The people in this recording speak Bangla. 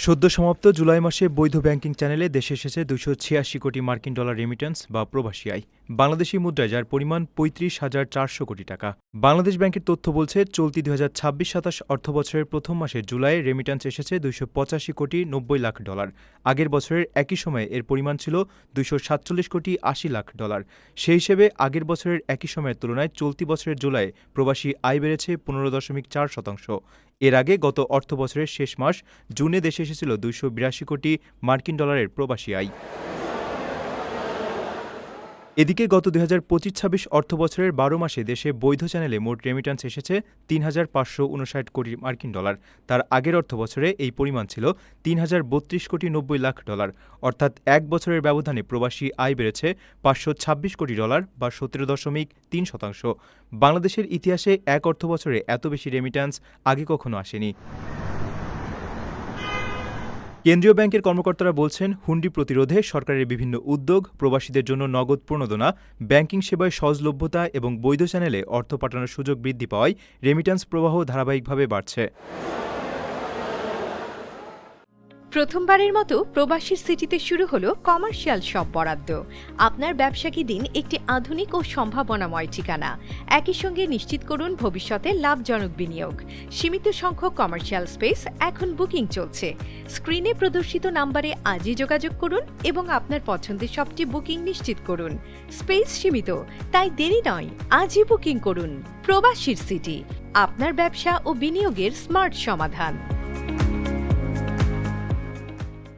সদ্য সমাপ্ত জুলাই মাসে বৈধ ব্যাংকিং চ্যানেলে দেশে এসেছে ২৮৬ কোটি মার্কিন ডলার রেমিট্যান্স বা প্রবাসী আয়। বাংলাদেশি মুদ্রায় যার পরিমাণ ৩৫,৪০০ কোটি টাকা। বাংলাদেশ ব্যাংকের তথ্য বলছে, চলতি ২০২৬-২৭ অর্থবছরের প্রথম মাসে জুলাইয়ে রেমিট্যান্স এসেছে ২৮৫ কোটি ৯০ লাখ ডলার। আগের বছরের একই সময়ে এর পরিমাণ ছিল ২৪৭ কোটি ৮০ লাখ ডলার। সেই হিসেবে আগের বছরের একই সময়ের তুলনায় চলতি বছরের জুলাইয়ে প্রবাসী আয় বেড়েছে ১৫.৪%। এর আগে গত অর্থবছরের শেষ মাস জুনে দেশে এসেছিল ২৮২ কোটি মার্কিন ডলারের প্রবাসী আয়। এদিকে গত ২০২৫-২৬ অর্থবছরের ১২ মাসে দেশে বৈধ চ্যানেলে মোট রেমিট্যান্স এসেছে ৩,৫৫৯ কোটি মার্কিন ডলার। তার আগের অর্থবছরে এই পরিমাণ ছিল ৩,০৩২ কোটি ৯০ লাখ ডলার। অর্থাৎ এক বছরের ব্যবধানে প্রবাসী আয় বেড়েছে ৫২৬ কোটি ডলার বা ১৭.৩%। বাংলাদেশের ইতিহাসে এক অর্থবছরে এত বেশি রেমিট্যান্স আগে কখনো আসেনি। কেন্দ্রীয় ব্যাংকের কর্মকর্তারা বলছেন, হুন্ডি প্রতিরোধে সরকারের বিভিন্ন উদ্যোগ, প্রবাসীদের জন্য নগদ প্রণোদনা, ব্যাংকিং সেবায় সহজলভ্যতা এবং বৈধ চ্যানেলে অর্থ পাঠানোর সুযোগ বৃদ্ধি পাওয়ায় রেমিট্যান্স প্রবাহ ধারাবাহিকভাবে বাড়ছে। প্রথমবারের মতো প্রবাসীর সিটিতে শুরু হলো কমার্শিয়াল শপ বরাদ্দ। আপনার ব্যবসাকে দিন একটি আধুনিক ও সম্ভাবনাময় ঠিকানা। একই সঙ্গে নিশ্চিত করুন ভবিষ্যতে লাভজনক বিনিয়োগ। সীমিত সংখ্যক কমার্শিয়াল স্পেস এখন বুকিং চলছে। স্ক্রিনে প্রদর্শিত নাম্বারে আজই যোগাযোগ করুন এবং আপনার পছন্দের শপটি বুকিং নিশ্চিত করুন। স্পেস সীমিত, তাই দেরি নয়, আজই বুকিং করুন। প্রবাসীর সিটি, আপনার ব্যবসা ও বিনিয়োগের স্মার্ট সমাধান।